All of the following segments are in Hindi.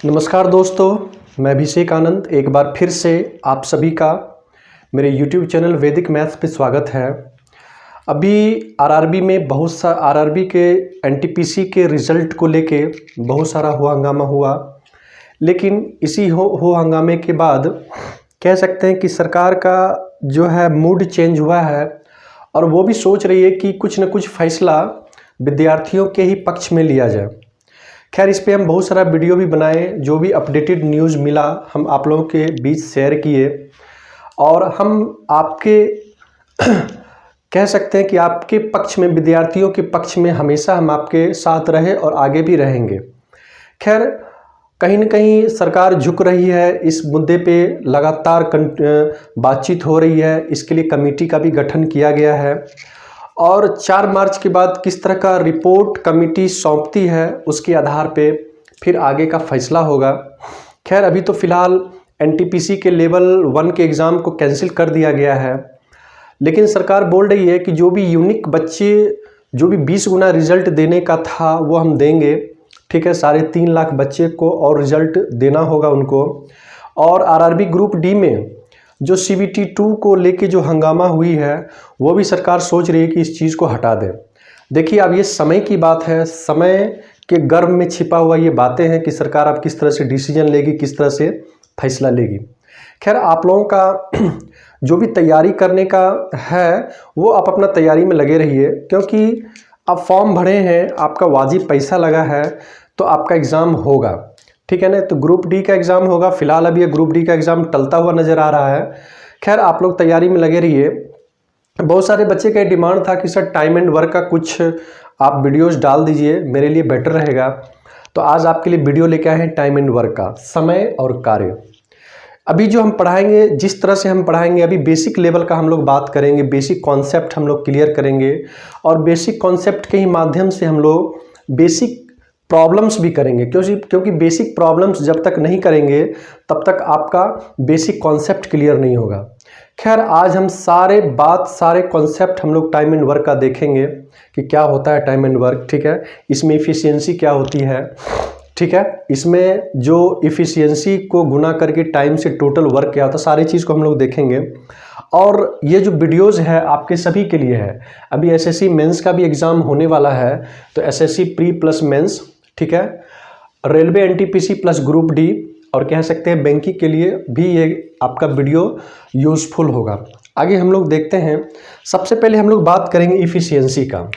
नमस्कार दोस्तों, मैं अभिषेक आनंद एक बार फिर से आप सभी का मेरे YouTube चैनल वैदिक मैथ्स पे स्वागत है। अभी आरआरबी में आरआरबी के एनटीपीसी के रिज़ल्ट को लेके बहुत सारा हंगामा हुआ, लेकिन इसी हो हंगामे के बाद कह सकते हैं कि सरकार का जो है मूड चेंज हुआ है और वो भी सोच रही है कि कुछ न कुछ फैसला विद्यार्थियों के ही पक्ष में लिया जाए। खैर, इस पे हम बहुत सारा वीडियो भी बनाए, जो भी अपडेटेड न्यूज़ मिला हम आप लोगों के बीच शेयर किए और हम आपके कह सकते हैं कि आपके पक्ष में, विद्यार्थियों के पक्ष में हमेशा हम आपके साथ रहे और आगे भी रहेंगे। खैर, कहीं न कहीं सरकार झुक रही है, इस मुद्दे पे लगातार बातचीत हो रही है। इसके लिए कमेटी का भी गठन किया गया है और 4 मार्च के बाद किस तरह का रिपोर्ट कमेटी सौंपती है उसके आधार पे फिर आगे का फैसला होगा। खैर, अभी तो फ़िलहाल एनटीपीसी के लेवल 1 के एग्ज़ाम को कैंसिल कर दिया गया है, लेकिन सरकार बोल रही है कि जो भी यूनिक बच्चे, जो भी 20 गुना रिज़ल्ट देने का था वो हम देंगे। ठीक है, 3.5 लाख बच्चे को और रिज़ल्ट देना होगा उनको। और आरआरबी ग्रुप डी में जो CBT 2 को लेके जो हंगामा हुई है वो भी सरकार सोच रही है कि इस चीज़ को हटा दे। देखिए, अब ये समय की बात है, समय के गर्भ में छिपा हुआ ये बातें हैं कि सरकार अब किस तरह से डिसीजन लेगी, किस तरह से फैसला लेगी। खैर, आप लोगों का जो भी तैयारी करने का है वो आप अपना तैयारी में लगे रहिए, क्योंकि आप फॉर्म भरे हैं, आपका वाजिब पैसा लगा है तो आपका एग्ज़ाम होगा। ठीक है ना। तो ग्रुप डी का एग्ज़ाम होगा। फिलहाल अभी ये ग्रुप डी का एग्ज़ाम टलता हुआ नज़र आ रहा है। खैर, आप लोग तैयारी में लगे रहिए। बहुत सारे बच्चे का डिमांड था कि सर टाइम एंड वर्क का कुछ आप वीडियोस डाल दीजिए, मेरे लिए बेटर रहेगा। तो आज आपके लिए वीडियो लेके आए हैं टाइम एंड वर्क का, समय और कार्य। अभी जो हम पढ़ाएंगे, जिस तरह से हम पढ़ाएंगे, अभी बेसिक लेवल का हम लोग बात करेंगे, बेसिक कॉन्सेप्ट हम लोग क्लियर करेंगे और बेसिक कॉन्सेप्ट के ही माध्यम से हम लोग बेसिक प्रॉब्लम्स भी करेंगे, क्योंकि बेसिक प्रॉब्लम्स जब तक नहीं करेंगे तब तक आपका बेसिक कॉन्सेप्ट क्लियर नहीं होगा। खैर, आज हम सारे कॉन्सेप्ट हम लोग टाइम एंड वर्क का देखेंगे कि क्या होता है टाइम एंड वर्क। ठीक है, इसमें इफ़िशियंसी क्या होती है। ठीक है, इसमें जो इफ़िशियंसी को गुना करके टाइम से टोटल वर्क क्या होता है, सारी चीज़ को हम लोग देखेंगे। और ये जो वीडियोज़ है आपके सभी के लिए है। अभी SSC मेंस का भी एग्ज़ाम होने वाला है, तो SSC प्री प्लस मेंस, ठीक है, railway NTPC plus group D और कह सकते हैं बैंकिंग के लिए भी ये आपका वीडियो यूज़फुल होगा। आगे हम लोग देखते हैं। सबसे पहले हम लोग बात करेंगे इफ़िशियंसी का।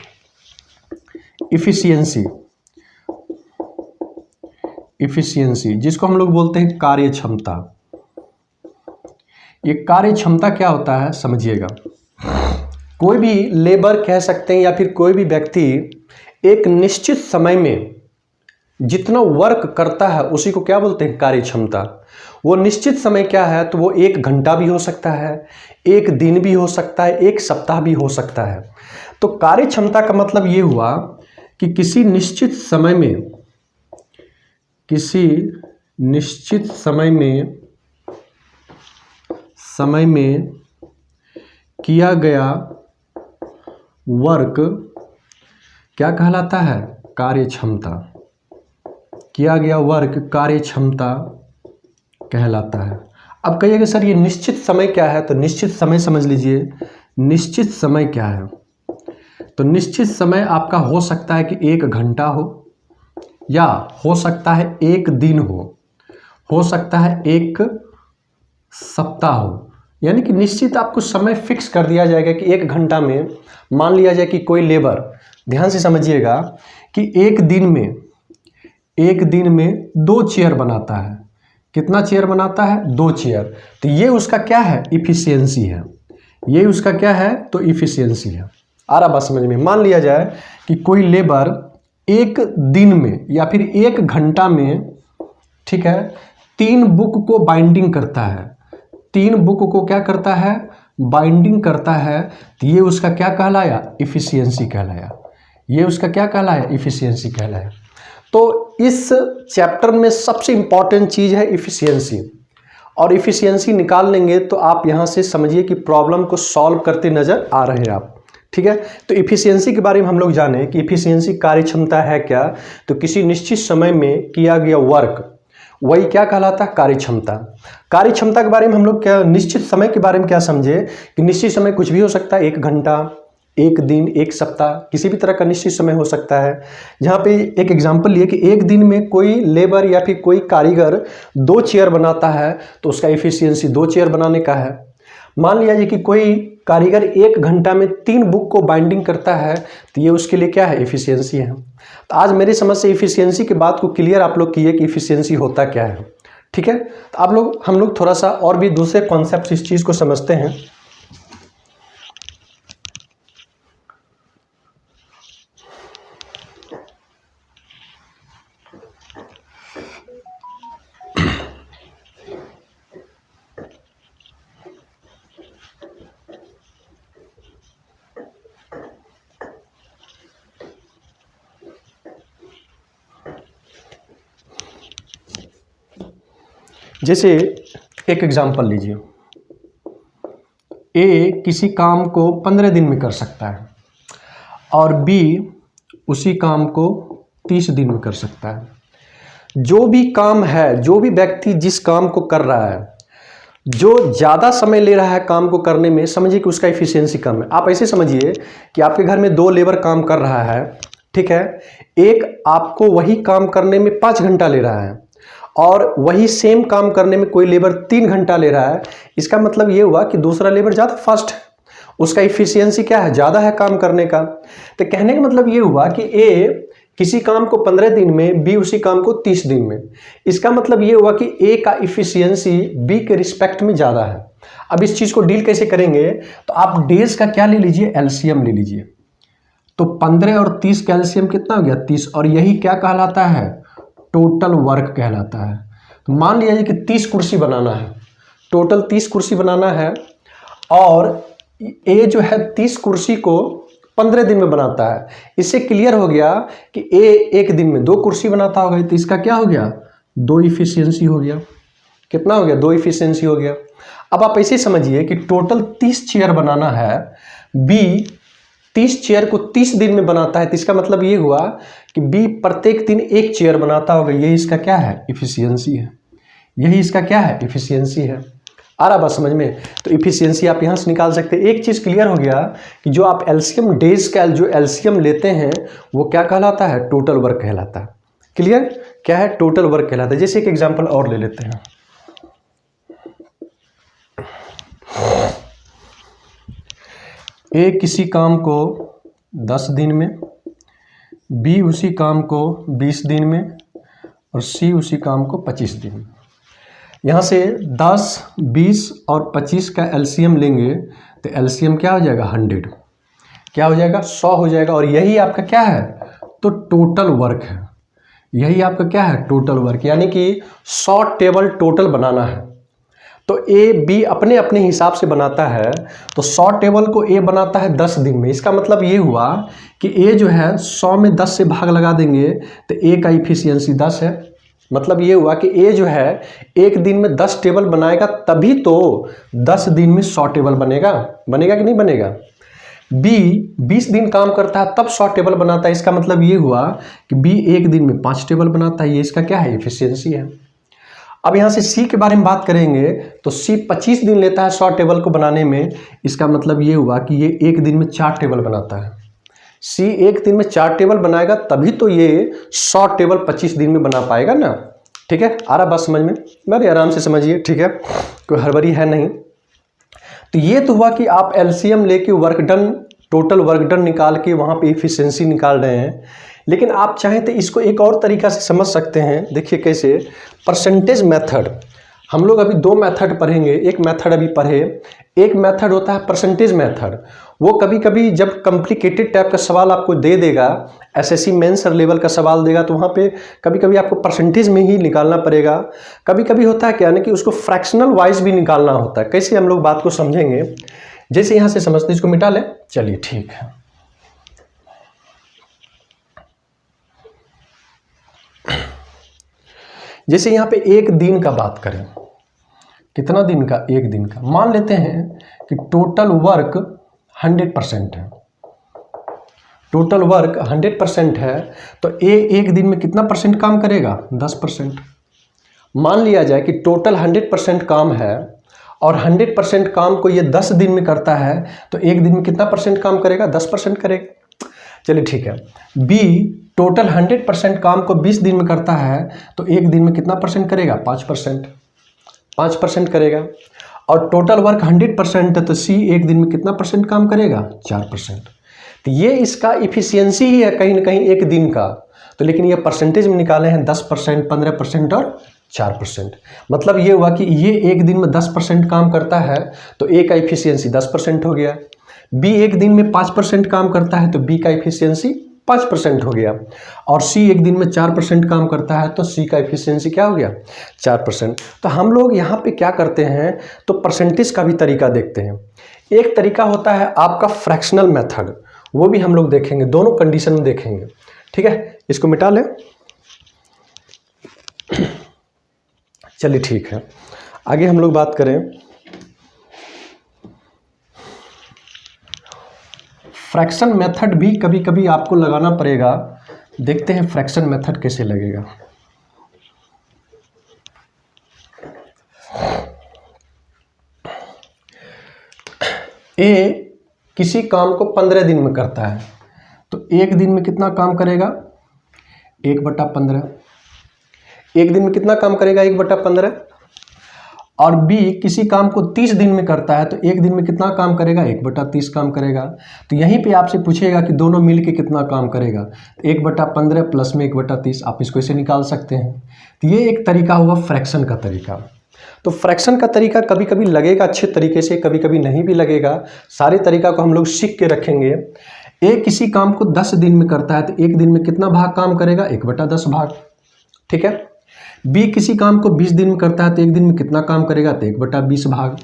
इफ़िशियंसी जिसको हम लोग बोलते हैं कार्य क्षमता। ये कार्य क्षमता क्या होता है समझिएगा। कोई भी लेबर कह सकते हैं या फिर कोई भी व्यक्ति एक निश्चित समय में जितना वर्क करता है उसी को क्या बोलते हैं, कार्य क्षमता। वो निश्चित समय क्या है, तो वो 1 घंटा भी हो सकता है, 1 दिन भी हो सकता है, 1 सप्ताह भी हो सकता है। तो कार्य क्षमता का मतलब ये हुआ कि किसी निश्चित समय में किया गया वर्क क्या कहलाता है, कार्य क्षमता। किया गया वर्क कार्य क्षमता कहलाता है। अब कहिएगा सर ये निश्चित समय क्या है, तो निश्चित समय समझ लीजिए। निश्चित समय क्या है, तो निश्चित समय आपका हो सकता है कि 1 घंटा हो, या हो सकता है 1 दिन हो सकता है 1 सप्ताह हो। यानी कि निश्चित आपको समय फिक्स कर दिया जाएगा कि 1 घंटा में, मान लिया जाए कि कोई लेबर, ध्यान से समझिएगा, कि 1 दिन में 2 चेयर बनाता है। कितना चेयर बनाता है, 2 चेयर। तो ये उसका क्या है, इफ़िशियंसी है। ये उसका क्या है, तो इफ़िशियंसी है। आ रहा बात समझ में। मान लिया जाए कि कोई लेबर 1 दिन में या फिर 1 घंटा में, ठीक है, 3 बुक को बाइंडिंग करता है। 3 बुक को क्या करता है, बाइंडिंग करता है। तो ये उसका क्या कहलाया, इफ़िशियंसी कहलाया। ये उसका क्या कहलाया, इफ़िशियंसी कहलाया। तो इस चैप्टर में सबसे इम्पॉर्टेंट चीज़ है इफ़िशियंसी, और इफ़िशियंसी निकाल लेंगे तो आप यहाँ से समझिए कि प्रॉब्लम को सॉल्व करते नज़र आ रहे हैं आप। ठीक है, तो इफ़िशियंसी के बारे में हम लोग जानें कि इफ़िशियंसी कार्य क्षमता है क्या। तो किसी निश्चित समय में किया गया वर्क वही क्या कहलाता है, कार्य क्षमता। कार्य क्षमता के बारे में हम लोग क्या, निश्चित समय के बारे में क्या समझे कि निश्चित समय कुछ भी हो सकता है, 1 घंटा, 1 दिन, 1 सप्ताह, किसी भी तरह का निश्चित समय हो सकता है। जहाँ पे एक एग्जाम्पल लिए कि 1 दिन में कोई लेबर या फिर कोई कारीगर 2 चेयर बनाता है तो उसका एफिशिएंसी 2 चेयर बनाने का है। मान लिया जाए कि कोई कारीगर 1 घंटा में 3 बुक को बाइंडिंग करता है तो ये उसके लिए क्या है, एफिशिएंसी है। तो आज मेरी समझ से एफिशिएंसी की बात को क्लियर आप लोग किए कि एफिशिएंसी होता क्या है। ठीक है, तो हम लोग थोड़ा सा और भी दूसरे कॉन्सेप्ट इस चीज़ को समझते हैं। जैसे एक एग्जाम्पल लीजिए, ए किसी काम को 15 दिन में कर सकता है और बी उसी काम को 30 दिन में कर सकता है। जो भी काम है, जो भी व्यक्ति जिस काम को कर रहा है, जो ज़्यादा समय ले रहा है काम को करने में, समझिए कि उसका एफिशिएंसी कम है। आप ऐसे समझिए कि आपके घर में 2 लेबर काम कर रहा है, ठीक है, एक आपको वही काम करने में 5 घंटा ले रहा है और वही सेम काम करने में कोई लेबर 3 घंटा ले रहा है। इसका मतलब ये हुआ कि दूसरा लेबर ज़्यादा फास्ट है, उसका इफिशियंसी क्या है, ज़्यादा है काम करने का। तो कहने का मतलब ये हुआ कि ए किसी काम को 15 दिन में, बी उसी काम को 30 दिन में। इसका मतलब ये हुआ कि ए का इफिशियंसी बी के रिस्पेक्ट में ज़्यादा है। अब इस चीज़ को डील कैसे करेंगे, तो आप डेज का क्या ले लीजिए, एलसीएम ले लीजिए। तो 15 और 30 का एलसीएम कितना हो गया, 30, और यही क्या कहलाता है, टोटल वर्क कहलाता है। तो मान लिया कि 30 कुर्सी बनाना है, टोटल 30 कुर्सी बनाना है और ए जो है 30 कुर्सी को 15 दिन में बनाता है। इससे क्लियर हो गया कि ए 1 दिन में 2 कुर्सी बनाता होगा, तो इसका क्या हो गया, 2 इफिशियंसी हो गया। कितना हो गया, 2 इफिशियंसी हो गया। अब आप ऐसे समझिए कि टोटल 30 चेयर बनाना है, बी 30 चेयर को 30 दिन में बनाता है, तो इसका मतलब ये हुआ कि बी प्रत्येक दिन 1 चेयर बनाता होगा। यही इसका क्या है, इफिशियंसी है। यही इसका क्या है, इफिशियंसी है। आ रहा बात समझ में। तो इफिशियंसी आप यहाँ से निकाल सकते हैं। एक चीज़ क्लियर हो गया कि जो आप एलसीएम डेज का जो एलसीएम लेते हैं वो क्या कहलाता है, टोटल वर्क कहलाता है। क्लियर, क्या है, टोटल वर्क कहलाता है। जैसे एक एग्जाम्पल और ले लेते हैं। ए किसी काम को 10 दिन में, बी उसी काम को 20 दिन में और सी उसी काम को 25 दिन में। यहाँ से 10, 20 और 25 का एलसीएम लेंगे तो एलसीएम क्या हो जाएगा, 100, क्या हो जाएगा, 100 हो जाएगा। और यही आपका क्या है, तो टोटल वर्क है। यही आपका क्या है, टोटल वर्क, यानी कि 100 टेबल टोटल बनाना है। तो ए बी अपने अपने हिसाब से बनाता है। तो 100 टेबल को ए बनाता है 10 दिन में। इसका मतलब ये हुआ कि ए जो है 100 में 10 से भाग लगा देंगे तो ए का इफिशियंसी 10 है। मतलब ये हुआ कि ए जो है 1 दिन में 10 टेबल बनाएगा, तभी तो 10 दिन में 100 टेबल बनेगा। बनेगा कि नहीं बनेगा। बी 20 दिन काम करता है तब 100 टेबल बनाता है। इसका मतलब ये हुआ कि बी 1 दिन में 5 टेबल बनाता है। ये इसका क्या है, इफिशियंसी है। अब यहाँ से सी के बारे में बात करेंगे तो सी 25 दिन लेता है 100 टेबल को बनाने में। इसका मतलब ये हुआ कि ये 1 दिन में 4 टेबल बनाता है। सी 1 दिन में 4 टेबल बनाएगा, तभी तो ये 100 टेबल 25 दिन में बना पाएगा ना। ठीक है, आ रहा बात समझ में, बड़े आराम से समझिए। ठीक है, कोई हड़बड़ी है नहीं। तो ये तो हुआ कि आप एलसीएम लेके work done, total work done निकाल के वहाँ पे इफिशियंसी निकाल रहे हैं। लेकिन आप चाहें तो इसको एक और तरीका से समझ सकते हैं। देखिए कैसे, परसेंटेज मेथड। हम लोग अभी 2 मेथड पढ़ेंगे। एक मेथड अभी पढ़े, एक मेथड होता है परसेंटेज मेथड। वो कभी कभी जब कॉम्प्लिकेटेड टाइप का सवाल आपको दे देगा, एसएससी मेंस लेवल का सवाल देगा, तो वहाँ पे कभी कभी आपको परसेंटेज में ही निकालना पड़ेगा। कभी कभी होता है क्या ना कि उसको फ्रैक्शनल वाइज भी निकालना होता है। कैसे, हम लोग बात को समझेंगे। जैसे यहाँ से समझते, इसको मिटा लें, चलिए ठीक है। जैसे यहाँ पे 1 दिन का बात करें, कितना दिन का, 1 दिन का। मान लेते हैं कि टोटल वर्क 100% है। टोटल वर्क 100% है तो ए 1 दिन में कितना परसेंट काम करेगा, 10%। मान लिया जाए कि टोटल 100% काम है और 100% काम को ये 10 दिन में करता है, तो एक दिन में कितना परसेंट काम करेगा? 10% करेगा। चलिए ठीक है। बी टोटल 100% काम को 20 दिन में करता है, तो एक दिन में कितना परसेंट करेगा? 5%। 5% करेगा। और टोटल वर्क 100% है, तो सी एक दिन में कितना परसेंट काम करेगा? 4%। तो ये इसका इफिशियंसी ही है कहीं ना कहीं एक दिन का। तो लेकिन ये परसेंटेज में निकाले हैं 10%, 15% और 4%। मतलब ये हुआ कि ये एक दिन में 10% काम करता है, तो ए का इफिशियंसी 10% हो गया। बी एक दिन में 5% काम करता है, तो बी का इफिशियंसी 5% हो गया। और सी एक दिन में 4% काम करता है, तो सी का इफिशियंसी क्या हो गया? 4%। तो हम लोग यहाँ पे क्या करते हैं, तो परसेंटेज का भी तरीका देखते हैं। एक तरीका होता है आपका फ्रैक्शनल मेथड, वो भी हम लोग देखेंगे, दोनों कंडीशन में देखेंगे। ठीक है, इसको मिटा लें। चलिए ठीक है, आगे हम लोग बात करें फ्रैक्शन मेथड भी कभी कभी आपको लगाना पड़ेगा। देखते हैं फ्रैक्शन मेथड कैसे लगेगा। ए किसी काम को 15 दिन में करता है, तो एक दिन में कितना काम करेगा? 1/15। एक दिन में कितना काम करेगा? 1/15। और बी किसी काम को 30 दिन में करता है, तो एक दिन में कितना काम करेगा? 1/30 काम करेगा। तो यहीं पे आपसे पूछेगा कि दोनों मिलके कितना काम करेगा। 1/15 प्लस में 1/30, आप इसको ऐसे निकाल सकते हैं। तो ये एक तरीका हुआ फ्रैक्शन का तरीका। तो फ्रैक्शन का तरीका कभी कभी लगेगा अच्छे तरीके से, कभी कभी नहीं भी लगेगा। सारे तरीका को हम लोग सीख के रखेंगे। ए किसी काम को 10 दिन में करता है, तो एक दिन में कितना भाग काम करेगा? 1/10 भाग। ठीक है। बी किसी काम को 20 दिन में करता है, तो एक दिन में कितना काम करेगा? तो 1/20 भाग।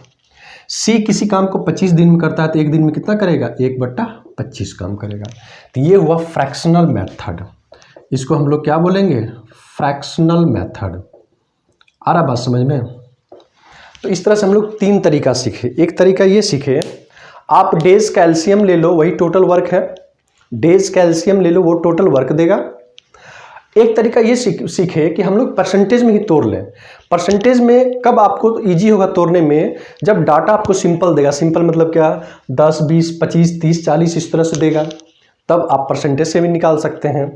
सी किसी काम को 25 दिन में करता है, तो एक दिन में कितना करेगा? 1/25 काम करेगा। तो ये हुआ फ्रैक्शनल मेथड। इसको हम लोग क्या बोलेंगे? Fractional method. आ रहा बात समझ में? तो इस तरह से हम लोग 3 तरीका सीखे। एक तरीका ये सीखे, आप डेज कैल्शियम ले लो, वही टोटल वर्क है। डेज कैल्शियम ले लो, वो टोटल वर्क देगा। एक तरीका ये सीखे कि हम लोग परसेंटेज में ही तोड़ लें। परसेंटेज में कब आपको इजी होगा तोड़ने में? जब डाटा आपको सिंपल देगा। सिंपल मतलब क्या? 10, 20, 25, 30, 40 इस तरह से देगा, तब आप परसेंटेज से भी निकाल सकते हैं।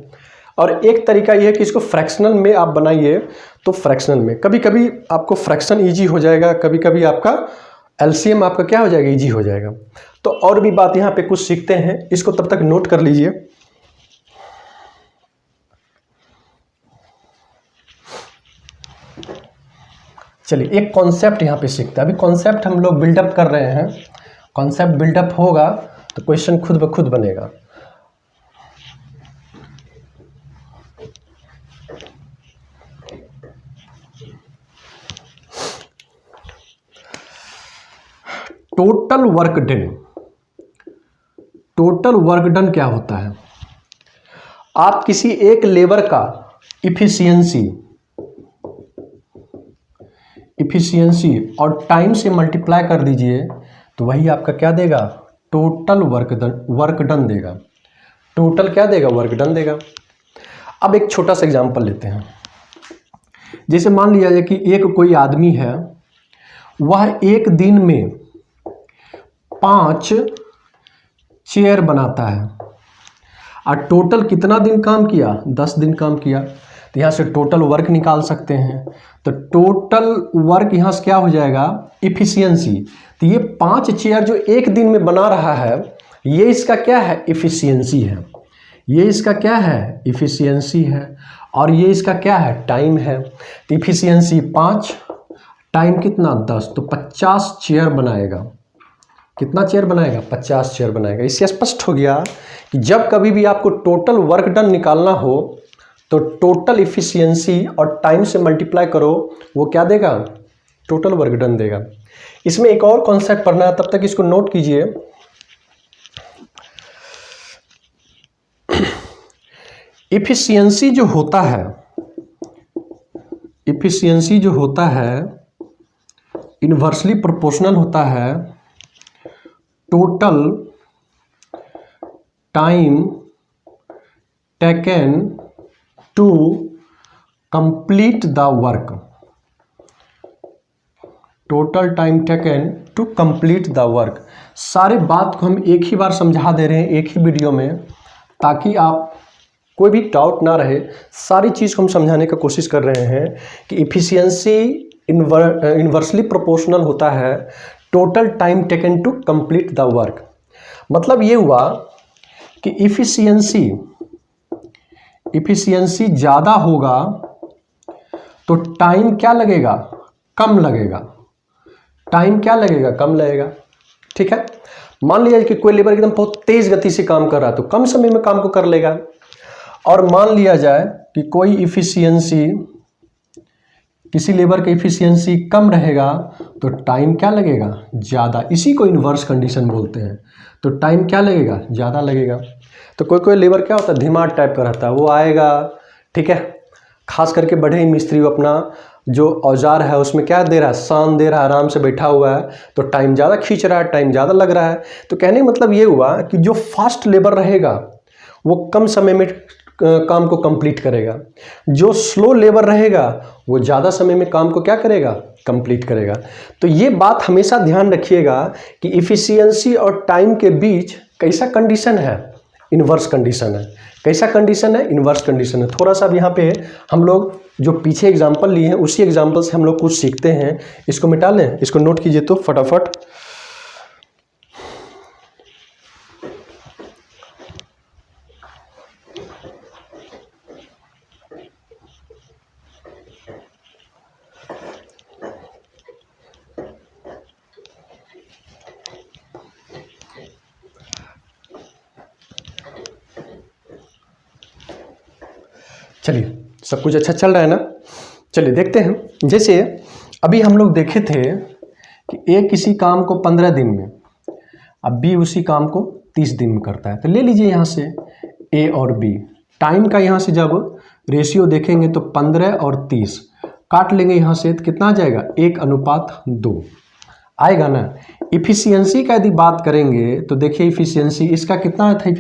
और एक तरीका ये है कि इसको फ्रैक्शनल में आप बनाइए। तो फ्रैक्शनल में कभी कभी आपको फ्रैक्शन ईजी हो जाएगा, कभी कभी आपका एलसीएम आपका क्या हो जाएगा? ईजी हो जाएगा। तो और भी बात यहाँ पे कुछ सीखते हैं, इसको तब तक नोट कर लीजिए। चलिए एक कॉन्सेप्ट यहाँ पे सीखते हैं। अभी कॉन्सेप्ट हम लोग बिल्डअप कर रहे हैं। कॉन्सेप्ट बिल्डअप होगा तो क्वेश्चन खुद ब खुद बनेगा। Total work done. Total work done क्या होता है? आप किसी एक लेबर का इफिशियंसी और टाइम से मल्टीप्लाई कर दीजिए, तो वही आपका क्या देगा? टोटल वर्क डन देगा। टोटल क्या देगा? वर्क डन देगा। अब एक छोटा सा एग्जांपल लेते हैं। जैसे मान लिया जाए कि एक कोई आदमी है, वह एक दिन में 5 चेयर बनाता है और टोटल कितना दिन काम किया? 10 दिन काम किया। तो यहाँ से टोटल वर्क निकाल सकते हैं। तो टोटल वर्क यहाँ से क्या हो जाएगा? इफिशियंसी। तो ये 5 चेयर जो एक दिन में बना रहा है, ये इसका क्या है? इफिशियंसी है। ये इसका क्या है? इफिशियंसी है। और ये इसका क्या है? टाइम है। तो इफिशियंसी 5, टाइम कितना? 10, तो 50 चेयर बनाएगा। कितना चेयर बनाएगा? 50 चेयर बनाएगा। इससे स्पष्ट हो गया कि जब कभी भी आपको टोटल वर्क डन निकालना हो, तो टोटल इफिशियंसी और टाइम से मल्टीप्लाई करो, वो क्या देगा? टोटल वर्क डन देगा। इसमें एक और कॉन्सेप्ट पढ़ना है, तब तक इसको नोट कीजिए। इफिशियंसी जो होता है इनवर्सली प्रोपोर्शनल होता है total time taken to complete the work. Total time taken to complete the work. सारे बात को हम एक ही बार समझा दे रहे हैं एक ही वीडियो में, ताकि आप कोई भी डाउट ना रहे। सारी चीज़ को हम समझाने का कोशिश कर रहे हैं कि इफ़िशियंसी इन्वर्सली प्रोपोर्शनल होता है total time taken to complete the work. मतलब ये हुआ कि इफ़िशियंसी ज़्यादा होगा तो टाइम क्या लगेगा, कम लगेगा। टाइम क्या लगेगा, कम लगेगा। ठीक है, मान लीजिए कि कोई लेबर एकदम बहुत तेज गति से काम कर रहा है तो कम समय में काम को कर लेगा, और मान लिया जाए कि कोई इफ़िशियंसी, किसी लेबर का इफ़िशियंसी कम रहेगा तो टाइम क्या लगेगा, ज़्यादा। इसी को इन्वर्स कंडीशन बोलते हैं। तो टाइम क्या लगेगा, ज़्यादा लगेगा। तो कोई कोई लेबर क्या होता है, धीमा टाइप का रहता है, वो आएगा, ठीक है, खास करके बढ़े मिस्त्री, वो अपना जो औजार है उसमें क्या दे रहा है, सान दे रहा है, आराम से बैठा हुआ है, तो टाइम ज़्यादा खींच रहा है, टाइम ज़्यादा लग रहा है। तो कहने का मतलब ये हुआ कि जो फास्ट लेबर रहेगा वो कम समय में काम को कंप्लीट करेगा, जो स्लो लेबर रहेगा वो ज़्यादा समय में काम को क्या करेगा, कंप्लीट करेगा। तो ये बात हमेशा ध्यान रखिएगा कि इफ़िशियंसी और टाइम के बीच कैसा कंडीशन है, इन्वर्स कंडीशन है। कैसा कंडीशन है, इन्वर्स कंडीशन है। थोड़ा सा अब यहाँ पे हम लोग जो पीछे एग्जाम्पल लिए हैं उसी एग्जाम्पल से हम लोग कुछ सीखते हैं। इसको मिटा लें, इसको नोट कीजिए तो फटाफट। चलिए, सब कुछ अच्छा चल रहा है ना। चलिए देखते हैं। जैसे अभी हम लोग देखे थे कि ए किसी काम को 15 दिन में, अब बी उसी काम को 30 दिन में करता है। तो ले लीजिए यहाँ से ए और बी। टाइम का यहाँ से जब रेशियो देखेंगे तो 15 और 30 काट लेंगे यहाँ से, तो कितना आ जाएगा, 1:2 आएगा ना। इफ़िशियंसी का यदि बात करेंगे तो देखिए इफ़िशियंसी इसका कितना आया था,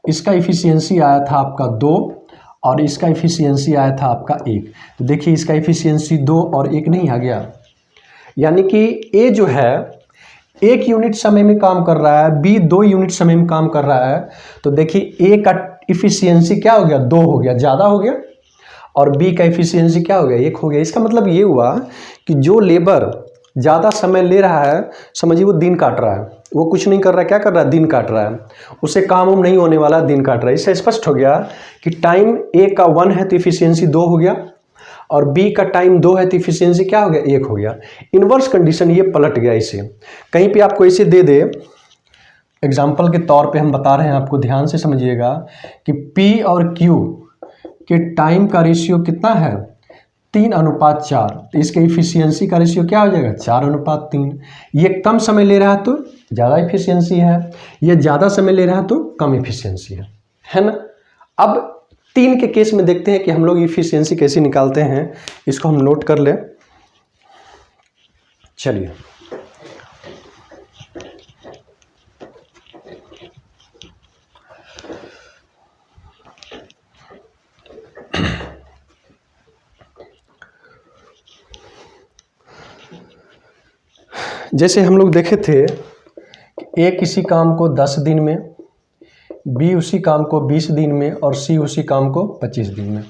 इसका इफ़िशियंसी आया था आपका 2 और इसका इफ़िशियंसी आया था आपका 1। तो देखिए इसका इफ़िशियंसी 2 और 1 नहीं आ गया, यानी कि ए जो है 1 यूनिट समय में काम कर रहा है, बी 2 यूनिट समय में काम कर रहा है। तो देखिए ए का इफ़िशियंसी क्या हो गया, 2 हो गया, ज़्यादा हो गया, और बी का इफ़िशियंसी क्या हो गया, 1 हो गया। इसका मतलब ये हुआ कि जो लेबर ज़्यादा समय ले रहा है, समझिए वो दिन काट रहा है, वो कुछ नहीं कर रहा है, क्या कर रहा है, दिन काट रहा है, उसे काम उम नहीं होने वाला, दिन काट रहा है। इससे स्पष्ट हो गया कि टाइम ए का 1 है तो इफ़िशियंसी 2 हो गया, और बी का टाइम 2 है तो इफ़िशियंसी क्या हो गया, 1 हो गया। इन्वर्स कंडीशन ये पलट गया। इसे कहीं पे आपको इसे दे दे, एग्जाम्पल के तौर पे हम बता रहे हैं, आपको ध्यान से समझिएगा कि पी और क्यू के टाइम का रेशियो कितना है, 3:4। तो इसके इफ़िशियंसी का रेशियो क्या हो जाएगा, 4:3। ये कम समय ले रहा है तो ज़्यादा इफ़िशियंसी है, ये ज़्यादा समय ले रहा है तो कम इफ़िशियंसी है ना। अब 3 के केस में देखते हैं कि हम लोग इफ़िशियंसी कैसे निकालते हैं। इसको हम नोट कर लें। चलिए, जैसे हम लोग देखे थे कि ए किसी काम को 10 दिन में, बी उसी काम को 20 दिन में, और सी उसी काम को 25 दिन में।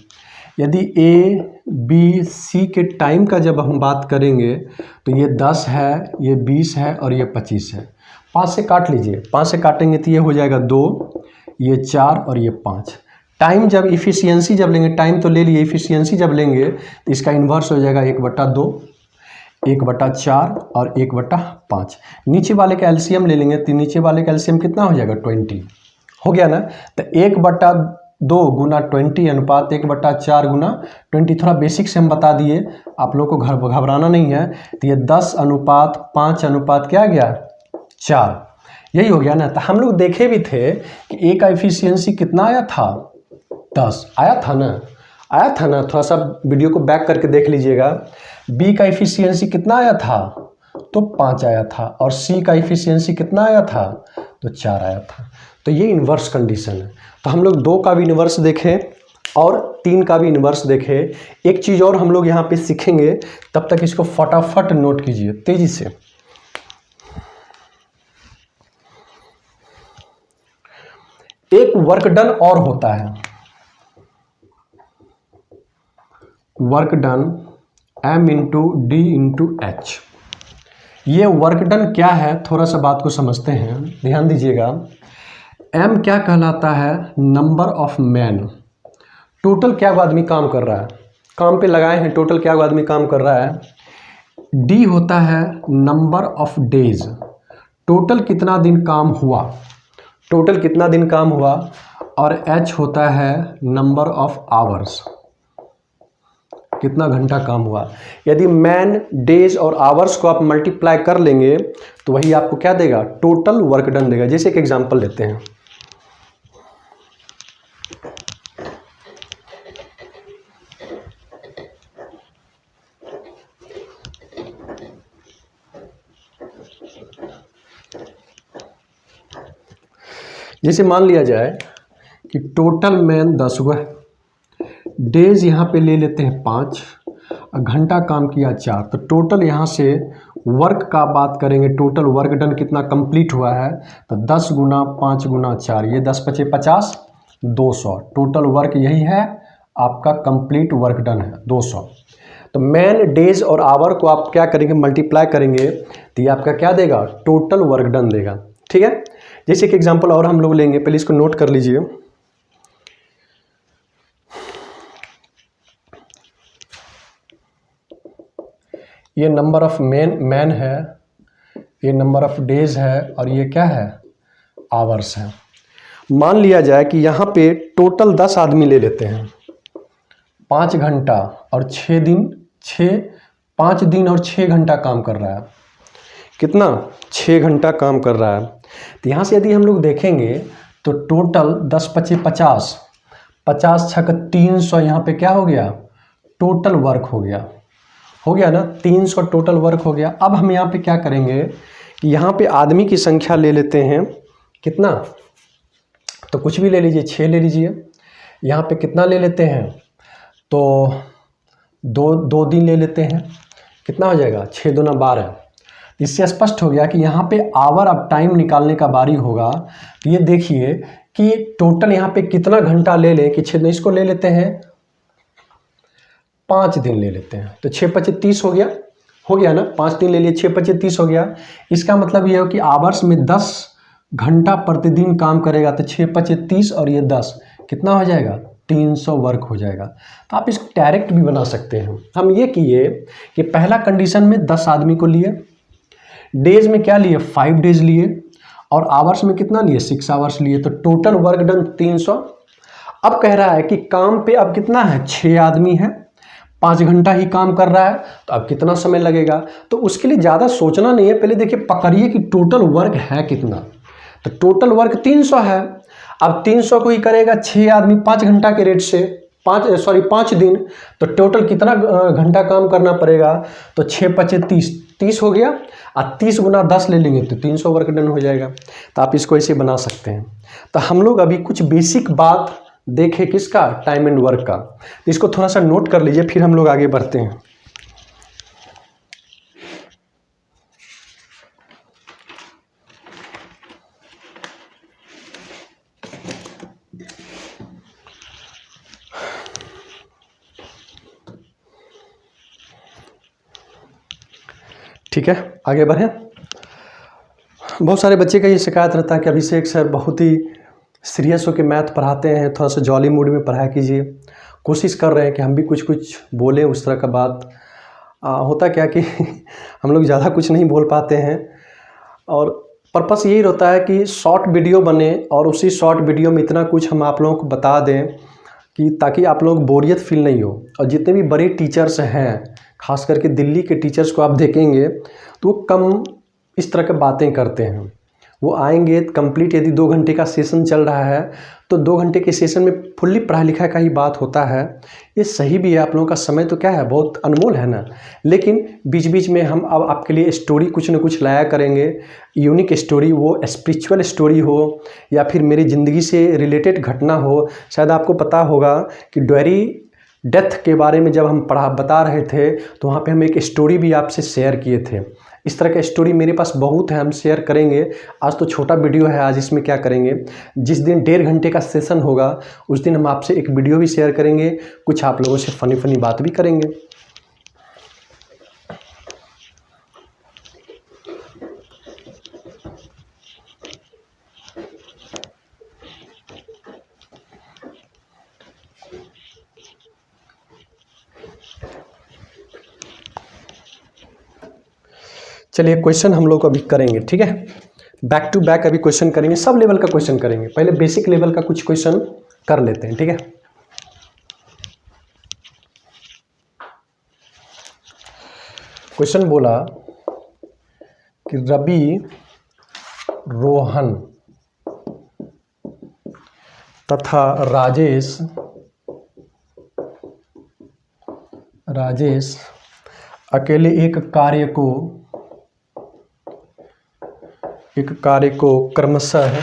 यदि ए बी सी के टाइम का जब हम बात करेंगे तो ये 10 है, ये 20 है और ये 25 है। 5 से काट लीजिए, 5 से काटेंगे तो ये हो जाएगा 2, ये 4 और ये 5। टाइम जब इफ़िशियंसी जब लेंगे, टाइम तो ले लिए, इफ़िशियंसी जब लेंगे तो इसका इन्वर्स हो जाएगा 1/2, 1/4 और 1/5। नीचे वाले का एलसीएम ले लेंगे तो नीचे वाले का एलसीएम कितना हो जाएगा, 20 हो गया ना। तो 1/2 गुना 20 अनुपात 1/4 गुना 20। थोड़ा बेसिक से हम बता दिए, आप लोग को घबराना नहीं है। तो ये 10:5 अनुपात क्या आ गया, 4, यही हो गया ना। तो हम लोग देखे भी थे कि ए का इफ़िशियंसी कितना आया था, 10 आया था ना, आया था ना। थोड़ा सा वीडियो को बैक करके देख लीजिएगा। बी का इफ़िशियंसी कितना आया था, तो 5 आया था, और सी का इफ़िशियंसी कितना आया था, तो 4 आया था। तो ये इन्वर्स कंडीशन है। तो हम लोग 2 का भी इन्वर्स देखें और 3 का भी इन्वर्स देखें। एक चीज़ और हम लोग यहाँ पे सीखेंगे, तब तक इसको फटाफट नोट कीजिए तेजी से। एक वर्क डन और होता है, work done m into D into H. ये वर्क डन क्या है, थोड़ा सा बात को समझते हैं, ध्यान दीजिएगा। m क्या कहलाता है, नंबर ऑफ मैन, टोटल क्या आदमी काम कर रहा है, काम पे लगाए हैं, टोटल क्या आदमी काम कर रहा है। d होता है नंबर ऑफ डेज, टोटल कितना दिन काम हुआ, टोटल कितना दिन काम हुआ। और h होता है नंबर ऑफ आवर्स, कितना घंटा काम हुआ। यदि मैन, डेज और आवर्स को आप मल्टीप्लाई कर लेंगे तो वही आपको क्या देगा, टोटल वर्क डन देगा। जैसे एक एग्जांपल लेते हैं, जैसे मान लिया जाए कि टोटल मैन 10 हुआ, डेज यहाँ पे ले लेते हैं 5, घंटा काम किया 4, तो टोटल यहाँ से वर्क का बात करेंगे, टोटल वर्क डन कितना कंप्लीट हुआ है, तो 10 गुना 5 गुना 4, ये 10 पचे 50, 200। टोटल वर्क यही है आपका, कंप्लीट वर्क डन है 200। तो मैन, डेज और आवर को आप क्या करेंगे, मल्टीप्लाई करेंगे, तो ये आपका क्या देगा, टोटल वर्क डन देगा। ठीक है, जैसे एक एग्जांपल और हम लोग लेंगे, पहले इसको नोट कर लीजिए। ये नंबर ऑफ मैन है, ये नंबर ऑफ डेज है, और ये क्या है, आवर्स है। मान लिया जाए कि यहाँ पे टोटल 10 आदमी ले लेते हैं, 5 घंटा और 6 दिन, 5 दिन और 6 घंटा काम कर रहा है, कितना, 6 घंटा काम कर रहा है। तो यहाँ से यदि हम लोग देखेंगे तो टोटल 10 पचे 50, 50 छक 300, यहाँ पे क्या हो गया, टोटल वर्क हो गया ना, 300 टोटल वर्क हो गया। अब हम यहाँ पे क्या करेंगे कि यहाँ पे आदमी की संख्या ले लेते हैं, कितना, तो कुछ भी ले लीजिए, 6 ले लीजिए। यहाँ पे कितना ले लेते हैं, तो 2 दिन ले लेते हैं, कितना हो जाएगा, 6 दूना 12। इससे स्पष्ट हो गया कि यहाँ पे आवर अब टाइम निकालने का बारी होगा। तो ये देखिए कि टोटल यहाँ पे कितना घंटा ले लें, कि 6, इसको ले लेते हैं 5 दिन ले लेते हैं, तो 6 पचे 30 हो गया ना, 5 दिन ले लिए, 6 पचे 30 हो गया। इसका मतलब ये हो कि आवर्स में 10 घंटा प्रतिदिन काम करेगा, तो 6 पचे 30 और ये 10, कितना हो जाएगा, 300 वर्क हो जाएगा। तो आप इसको डायरेक्ट भी बना सकते हैं। हम ये किए कि पहला कंडीशन में 10 आदमी को लिए, डेज में क्या लिए, 5 डेज लिए, और आवर्स में कितना लिए, 6 आवर्स लिए, तो टोटल वर्क डन 300। अब कह रहा है कि काम पे अब कितना है, 6 आदमी है, 5 घंटा ही काम कर रहा है, तो अब कितना समय लगेगा। तो उसके लिए ज़्यादा सोचना नहीं है, पहले देखिए पकड़िए कि टोटल वर्क है कितना। तो टोटल वर्क 300 है। अब 300 को ही करेगा 6 आदमी 5 घंटा के रेट से, 5 दिन, तो टोटल कितना घंटा काम करना पड़ेगा, तो 6 पचे 30 हो गया, और 30 गुना 10 ले लेंगे तो 300 वर्क डन हो जाएगा। तो आप इसको ऐसे बना सकते हैं। तो हम लोग अभी कुछ बेसिक बात देखें, किसका, टाइम एंड वर्क का। तो इसको थोड़ा सा नोट कर लीजिए, फिर हम लोग आगे बढ़ते हैं। ठीक है, आगे बढ़ें। बहुत सारे बच्चे का ये शिकायत रहता है कि अभिषेक सर बहुत ही सीरियस होकर मैथ पढ़ाते हैं, थोड़ा सा जॉली मूड में पढ़ाया कीजिए। कोशिश कर रहे हैं कि हम भी कुछ कुछ बोलें उस तरह का बात। होता क्या कि हम लोग ज़्यादा कुछ नहीं बोल पाते हैं, और पर्पस यही रहता है कि शॉर्ट वीडियो बने, और उसी शॉर्ट वीडियो में इतना कुछ हम आप लोगों को बता दें कि ताकि आप लोग बोरियत फील नहीं हो। और जितने भी बड़े टीचर्स हैं, खास करके दिल्ली के टीचर्स को आप देखेंगे तो वो कम इस तरह की बातें करते हैं। वो आएंगे कंप्लीट, यदि 2 घंटे का सेशन चल रहा है तो 2 घंटे के सेशन में फुल्ली पढ़ाई लिखाई का ही बात होता है। ये सही भी है, आप लोगों का समय तो क्या है, बहुत अनमोल है ना। लेकिन बीच बीच में हम अब आपके लिए स्टोरी कुछ न कुछ लाया करेंगे, यूनिक स्टोरी, वो स्पिरिचुअल स्टोरी हो या फिर मेरी ज़िंदगी से रिलेटेड घटना हो। शायद आपको पता होगा कि डॉयरी डेथ के बारे में जब हम बता रहे थे तो वहाँ पे हम एक स्टोरी भी आपसे शेयर किए थे। इस तरह का स्टोरी मेरे पास बहुत है, हम शेयर करेंगे। आज तो छोटा वीडियो है, आज इसमें क्या करेंगे, जिस दिन 1.5 घंटे का सेशन होगा उस दिन हम आपसे एक वीडियो भी शेयर करेंगे, कुछ आप लोगों से फ़नी बात भी करेंगे। चलिए क्वेश्चन हम लोग अभी करेंगे, ठीक है। बैक टू बैक अभी क्वेश्चन करेंगे, सब लेवल का क्वेश्चन करेंगे। पहले बेसिक लेवल का कुछ क्वेश्चन कर लेते हैं, ठीक है। क्वेश्चन बोला कि रवि, रोहन तथा राजेश अकेले एक कार्य को क्रमशः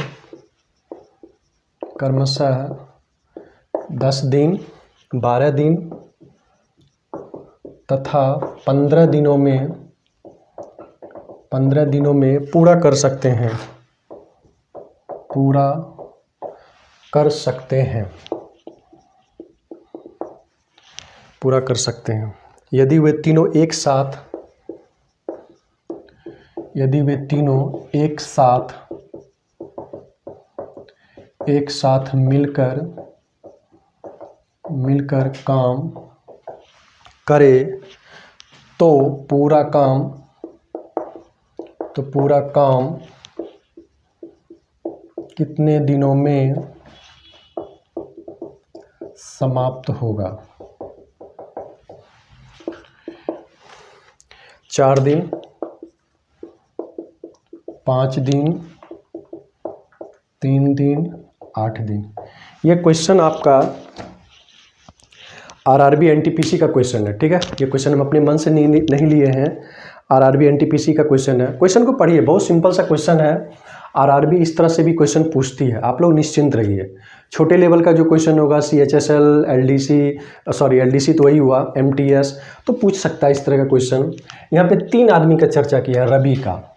10 दिन, 12 दिन तथा 15 दिनों में पूरा कर सकते हैं। यदि वे तीनों एक साथ मिलकर काम करे तो पूरा काम कितने दिनों में समाप्त होगा। 4 दिन, 5 दिन, 3 दिन, 8 दिन। ये क्वेश्चन आपका आरआरबी एनटीपीसी का क्वेश्चन है, ठीक है। ये क्वेश्चन हम अपने मन से नहीं लिए हैं, आरआरबी एनटीपीसी का क्वेश्चन है। क्वेश्चन को पढ़िए, बहुत सिंपल सा क्वेश्चन है। आरआरबी इस तरह से भी क्वेश्चन पूछती है, आप लोग निश्चिंत रहिए। छोटे लेवल का जो क्वेश्चन होगा CHSL, LDC तो वही हुआ, MTS तो पूछ सकता है इस तरह का क्वेश्चन। यहाँ पे 3 आदमी का चर्चा किया है, रवि का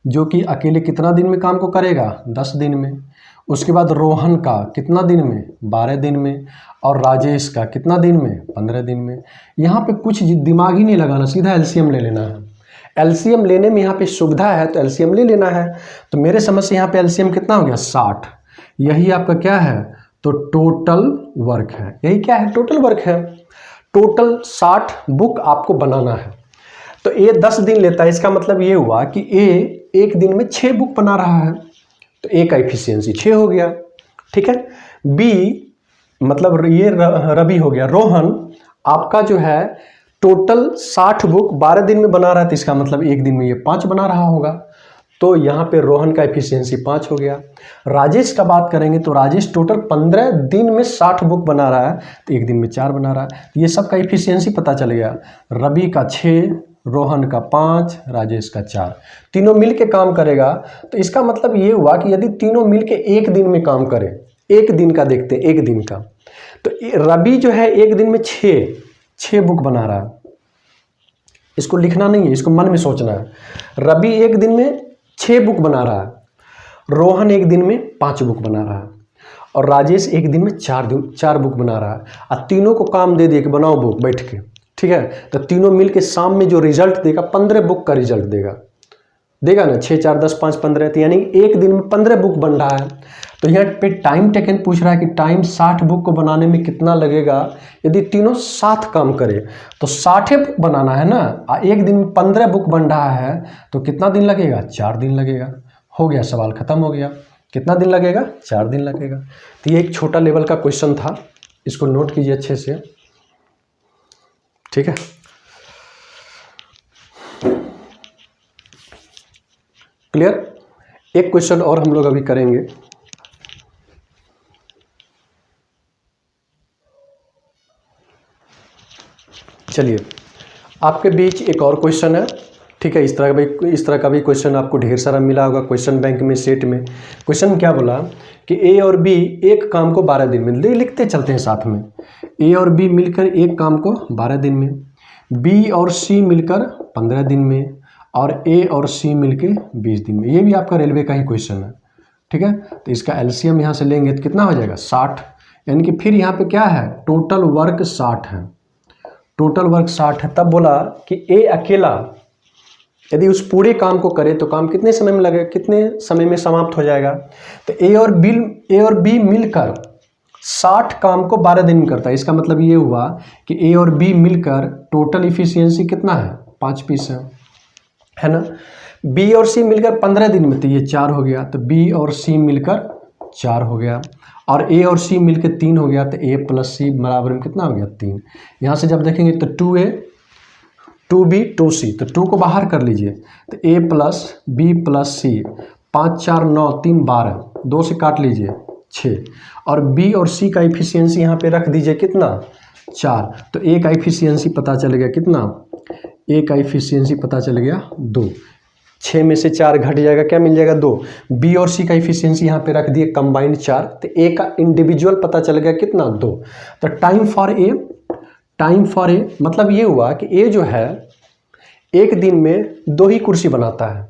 जो कि अकेले कितना दिन में काम को करेगा, 10 दिन में। उसके बाद रोहन का कितना दिन में, 12 दिन में। और राजेश का कितना दिन में, 15 दिन में। यहाँ पे कुछ दिमाग ही नहीं लगाना, सीधा LCM ले लेना है। LCM लेने में यहाँ पे सुविधा है तो LCM ले लेना है। तो मेरे समझ से यहाँ पे LCM कितना हो गया, 60। यही आपका क्या है, तो टोटल वर्क है। यही क्या है, टोटल वर्क है। टोटल 60 बुक आपको बनाना है। तो ए 10 दिन लेता है, इसका मतलब ये हुआ कि ए एक दिन में 6 बुक बना रहा है, तो ए का एफिशिएंसी 6 हो गया, ठीक है। बी मतलब ये रवि हो गया। रोहन आपका जो है टोटल 60 बुक 12 दिन में बना रहा है, तो इसका मतलब एक दिन में ये 5 बना रहा होगा, तो यहाँ पे रोहन का एफिशिएंसी 5 हो गया। राजेश का बात करेंगे तो राजेश टोटल 15 दिन में 60 बुक बना रहा है, तो एक दिन में 4 बना रहा है। ये सब का एफिशिएंसी पता चल गया। रवि का 6, रोहन का 5, राजेश का 4, तीनों मिल के काम करेगा। तो इसका मतलब ये हुआ कि यदि तीनों मिल के एक दिन में काम करें, एक दिन का देखते हैं, एक दिन का, तो रवि जो है एक दिन में 6 बुक बना रहा है। इसको लिखना नहीं है, इसको मन में सोचना है। रवि एक दिन में 6 बुक बना रहा है, रोहन एक दिन में 5 बुक बना रहा है, और राजेश एक दिन में 4 बुक बना रहा है। और तीनों को काम दे दिए कि बनाओ बुक बैठ के, ठीक है। तो तीनों मिल के शाम में जो रिजल्ट देगा 15 बुक का रिजल्ट देगा ना। 6, 4, 10, 5, 15, तो यानी एक दिन में 15 बुक बन रहा है। तो यहाँ पे टाइम टेकन पूछ रहा है कि टाइम 60 बुक को बनाने में कितना लगेगा। यदि तीनों साथ काम करें तो 60 बुक बनाना है ना, एक दिन में 15 बुक बन रहा है, तो कितना दिन लगेगा, 4 दिन लगेगा। हो गया, सवाल खत्म हो गया। कितना दिन लगेगा, 4 दिन लगेगा। तो ये एक छोटा लेवल का क्वेश्चन था, इसको नोट कीजिए अच्छे से, ठीक है। क्लियर। एक क्वेश्चन और हम लोग अभी करेंगे। चलिए, आपके बीच एक और क्वेश्चन है, ठीक है। इस तरह का भी क्वेश्चन आपको ढेर सारा मिला होगा क्वेश्चन बैंक में, सेट में। क्वेश्चन क्या बोला कि ए और बी एक काम को 12 दिन में, लिखते चलते हैं साथ में। ए और बी मिलकर एक काम को 12 दिन में, बी और सी मिलकर 15 दिन में, और ए और सी मिलकर 20 दिन में। ये भी आपका रेलवे का ही क्वेश्चन है, ठीक है। तो इसका एलसीएम यहाँ से लेंगे तो कितना हो जाएगा 60, यानी कि फिर यहाँ पे क्या है, टोटल वर्क 60 है, टोटल वर्क 60 है। तब बोला कि ए अकेला यदि उस पूरे काम को करे तो काम कितने समय में लगेगा, कितने समय में समाप्त हो जाएगा। तो ए और बी मिलकर 60 काम को 12 दिन में करता है। इसका मतलब ये हुआ कि ए और बी मिलकर टोटल इफिशियंसी कितना है, 5 पीस है ना। बी और सी मिलकर 15 दिन में, तो ये 4 हो गया, तो बी और सी मिलकर 4 हो गया, और ए और सी मिलकर 3 हो गया, तो ए प्लस सी बराबर में कितना हो गया 3। यहाँ से जब देखेंगे तो 2A 2B 2C, तो 2 को बाहर कर लीजिए, तो A plus B plus C, 5 4 9 3 12, 2 से काट लीजिए 6, और B और C का इफिशियंसी यहाँ पे रख दीजिए कितना 4, तो A का इफिशियंसी पता चल गया कितना, A का इफिशियंसी पता चल गया 2। 6 में से 4 घट जाएगा, क्या मिल जाएगा 2। B और C का इफिशियंसी यहाँ पे रख दिए कंबाइंड 4, तो A का इंडिविजुअल पता चल गया कितना 2। तो टाइम फॉर ए मतलब ये हुआ कि ए जो है एक दिन में 2 ही कुर्सी बनाता है।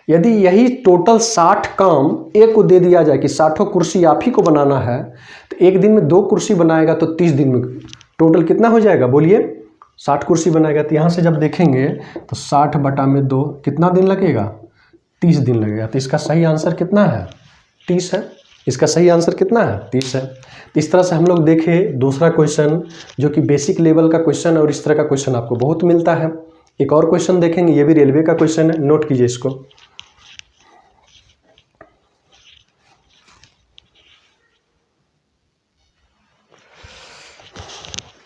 यदि यही टोटल 60 काम ए को दे दिया जाए कि 60 कुर्सी आप ही को बनाना है, तो एक दिन में 2 कुर्सी बनाएगा तो 30 दिन में टोटल कितना हो जाएगा, बोलिए 60 कुर्सी बनाएगा। तो यहाँ से जब देखेंगे तो 60 बटा में 2 कितना दिन लगेगा, 30 दिन लगेगा। तो इसका सही आंसर कितना है, 30 है। इसका सही आंसर कितना है, 30 है। तो इस तरह से हम लोग देखे दूसरा क्वेश्चन जो कि बेसिक लेवल का क्वेश्चन है, और इस तरह का क्वेश्चन आपको बहुत मिलता है। एक और क्वेश्चन देखेंगे, ये भी रेलवे का क्वेश्चन है, नोट कीजिए इसको।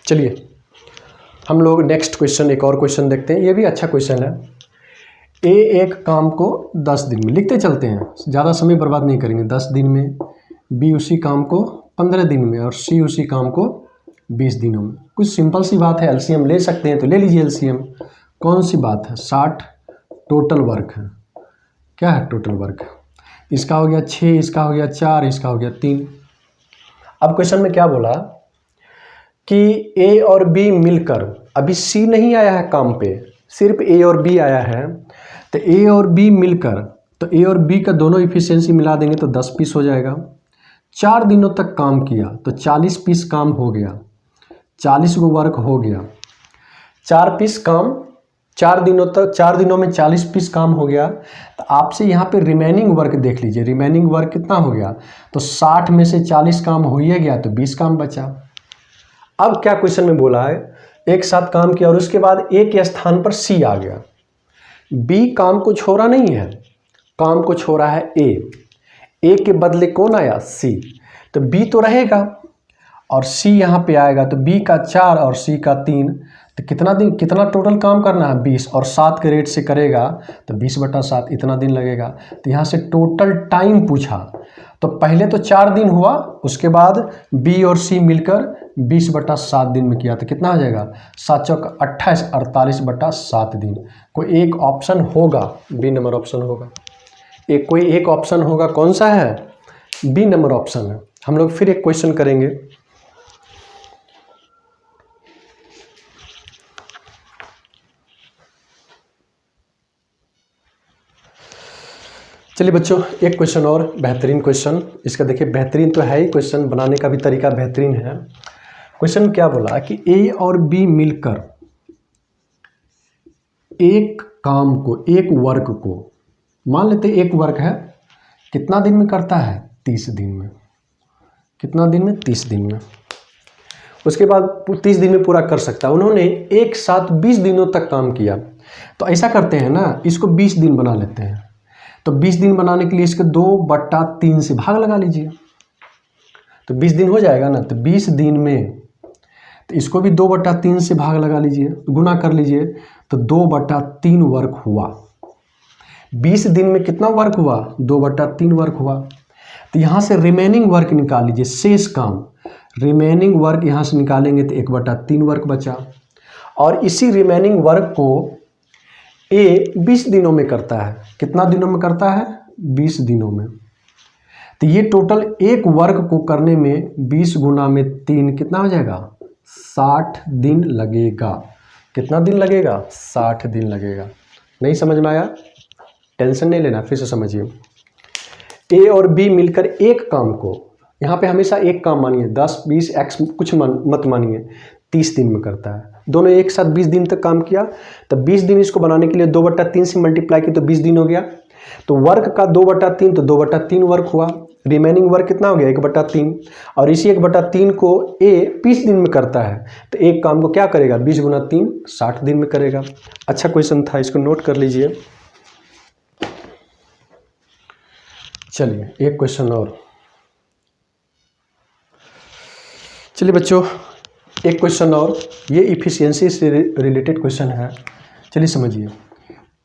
चलिए हम लोग नेक्स्ट क्वेश्चन, एक और क्वेश्चन देखते हैं। ये भी अच्छा क्वेश्चन है। ए एक काम को 10 दिन में, लिखते चलते हैं, ज़्यादा समय बर्बाद नहीं करेंगे। 10 दिन में, बी उसी काम को 15 दिन में, और सी उसी काम को 20 दिनों में। कुछ सिंपल सी बात है, एलसीएम ले सकते हैं तो ले लीजिए एलसीएम। कौन सी बात है, 60 टोटल वर्क है, क्या है टोटल वर्क, इसका हो गया 6, इसका हो गया 4, इसका हो गया 3। अब क्वेश्चन में क्या बोला कि ए और बी मिलकर, अभी सी नहीं आया है काम पे, सिर्फ ए और बी आया है। तो ए और बी मिलकर, तो ए और बी का दोनों इफिशियंसी मिला देंगे तो 10 पीस हो जाएगा। 4 दिनों तक काम किया तो 40 पीस काम हो गया, 40 गो वर्क हो गया। 4 पीस काम 4 दिनों तक, 4 दिनों में 40 पीस काम हो गया। तो आपसे यहाँ पे रिमेनिंग वर्क देख लीजिए, रिमेनिंग वर्क कितना हो गया, तो 60 में से 40 काम हो ही गया, तो 20 काम बचा। अब क्या क्वेश्चन में बोला है, एक साथ काम किया और उसके बाद ए के स्थान पर सी आ गया। बी काम को छोड़ा नहीं है, काम को छोड़ा है ए के बदले कौन आया, सी। तो बी तो रहेगा और सी यहाँ पे आएगा, तो बी का 4 और सी का 3, तो कितना दिन, कितना टोटल काम करना है 20, और 7 के रेट से करेगा तो 20/7 इतना दिन लगेगा। तो यहाँ से टोटल टाइम पूछा, तो पहले तो 4 दिन हुआ, उसके बाद बी और सी मिलकर 20/7 दिन में किया, तो कितना हो जाएगा 7 चौक 28, 48/7 दिन। कोई एक ऑप्शन होगा, बी नंबर ऑप्शन होगा, कोई एक ऑप्शन होगा, कौन सा है, बी नंबर ऑप्शन है। हम लोग फिर एक क्वेश्चन करेंगे। चलिए बच्चों, एक क्वेश्चन और, बेहतरीन क्वेश्चन। इसका देखिए, बेहतरीन तो है ही, क्वेश्चन बनाने का भी तरीका बेहतरीन है। क्वेश्चन क्या बोला कि ए और बी मिलकर एक काम को, एक वर्क को, मान लेते एक वर्क है, कितना दिन में करता है, 30 दिन में। कितना दिन में, 30 दिन में। उसके बाद 30 दिन में पूरा कर सकता है। उन्होंने एक साथ 20 दिनों तक काम किया, तो ऐसा करते हैं ना, इसको 20 दिन बना लेते हैं। तो 20 दिन बनाने के लिए इसके 2/3 से भाग लगा लीजिए, तो 20 दिन हो जाएगा ना। तो 20 दिन में, तो इसको भी 2/3 से भाग लगा लीजिए, गुना कर लीजिए, तो 2/3 वर्क हुआ। 20 दिन में कितना वर्क हुआ, 2/3 वर्क हुआ। तो यहाँ से रिमेनिंग वर्क निकाल लीजिए, शेष काम, रिमेनिंग वर्क यहाँ से निकालेंगे तो 1/3 वर्क बचा। और इसी रिमेनिंग वर्क को ए 20 दिनों में करता है। कितना दिनों में करता है? 20 दिनों में। तो ये टोटल एक वर्क को करने में 20 गुना में 3 कितना हो जाएगा? 60 दिन लगेगा। कितना दिन लगेगा? 60 दिन लगेगा। नहीं समझ में आया? टेंशन नहीं लेना, फिर से समझिए। ए और बी मिलकर एक काम को, यहाँ पे हमेशा एक काम मानिए, 10 20 एक्स कुछ मत मानिए, 30 दिन में करता है। दोनों एक साथ 20 दिन तक काम किया, तो 20 दिन इसको बनाने के लिए 2/3 से मल्टीप्लाई की तो 20 दिन हो गया। तो वर्क का 2/3 तो 2/3 वर्क हुआ। रिमेनिंग वर्क कितना हो गया? 1/3। और इसी 1/3 को ए 20 दिन में करता है, तो एक काम को क्या करेगा? 20 गुना 3 60 दिन में करेगा। अच्छा क्वेश्चन था, इसको नोट कर लीजिए। चलिए एक क्वेश्चन और। चलिए बच्चों एक क्वेश्चन और, ये इफिशियंसी से रिलेटेड क्वेश्चन है। चलिए समझिए।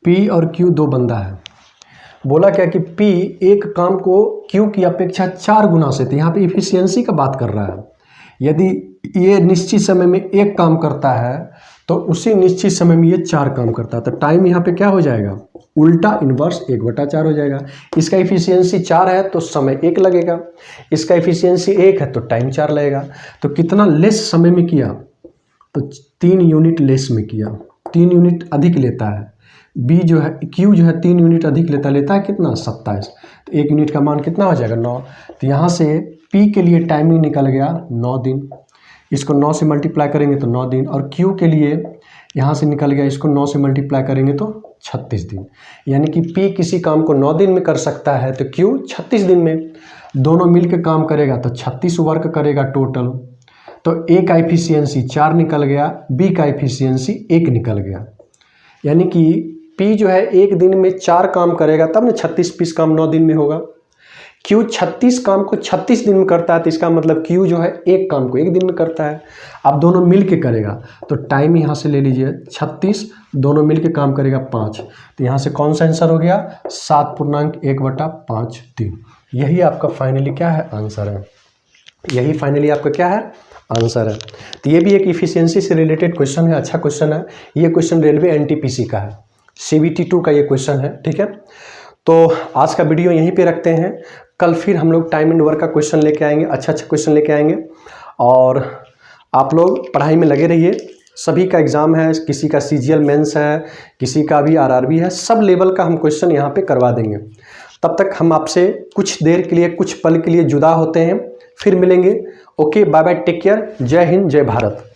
पी और क्यू दो बंदा है। बोला क्या कि पी एक काम को क्यू की अपेक्षा 4 गुना से, तो यहाँ पे इफिशियंसी का बात कर रहा है। यदि ये निश्चित समय में एक काम करता है तो उसी निश्चित समय में ये 4 काम करता है, तो टाइम यहाँ पे क्या हो जाएगा? उल्टा इन्वर्स 1/4 हो जाएगा। इसका इफिशियंसी 4 है तो समय 1 लगेगा, इसका इफिशियंसी 1 है तो टाइम 4 लगेगा। तो कितना लेस समय में किया? तो 3 यूनिट लेस में किया, 3 यूनिट अधिक लेता है। बी जो है, क्यू जो है 3 यूनिट अधिक लेता है कितना? 27। तो 1 यूनिट का मान कितना हो जाएगा? 9। तो यहाँ से पी के लिए टाइमिंग निकल गया 9 दिन। इसको 9 से मल्टीप्लाई करेंगे तो 9 दिन। और क्यू के लिए यहाँ से निकल गया, इसको 9 से मल्टीप्लाई करेंगे तो 36 दिन। यानी कि पी किसी काम को 9 दिन में कर सकता है तो क्यू 36 दिन में। दोनों मिल के काम करेगा तो 36 वर्क करेगा टोटल। तो ए का इफिशियंसी 4 निकल गया, बी का इफिशियंसी 1 निकल गया। यानी कि पी जो है एक दिन में 4 काम करेगा, तब ना 36 पीस काम 9 दिन में होगा। क्यू 36 काम को 36 दिन में करता है, तो इसका मतलब क्यू जो है एक काम को 1 दिन में करता है। अब दोनों मिल के करेगा तो टाइम यहाँ से ले लीजिए 36, दोनों मिल के काम करेगा 5। तो यहाँ से कौन सा आंसर हो गया? 7.1/5 दिन। यही आपका फाइनली क्या है? आंसर है। यही फाइनली आपका क्या है? आंसर है। तो ये भी एक इफिशियंसी से रिलेटेड क्वेश्चन है। अच्छा क्वेश्चन है। ये क्वेश्चन रेलवे एनटीपीसी का है, CBT 2 का ये क्वेश्चन है। ठीक है, तो आज का वीडियो यहीं पे रखते हैं। कल फिर हम लोग टाइम एंड वर्क का क्वेश्चन लेके आएंगे, अच्छा क्वेश्चन लेके आएंगे। और आप लोग पढ़ाई में लगे रहिए। सभी का एग्ज़ाम है, किसी का CGL मेंस है, किसी का भी RRB है, सब लेवल का हम क्वेश्चन यहाँ पे करवा देंगे। तब तक हम आपसे कुछ देर के लिए, कुछ पल के लिए जुदा होते हैं, फिर मिलेंगे। Okay, bye bye, take care, Jai Hind, जय भारत।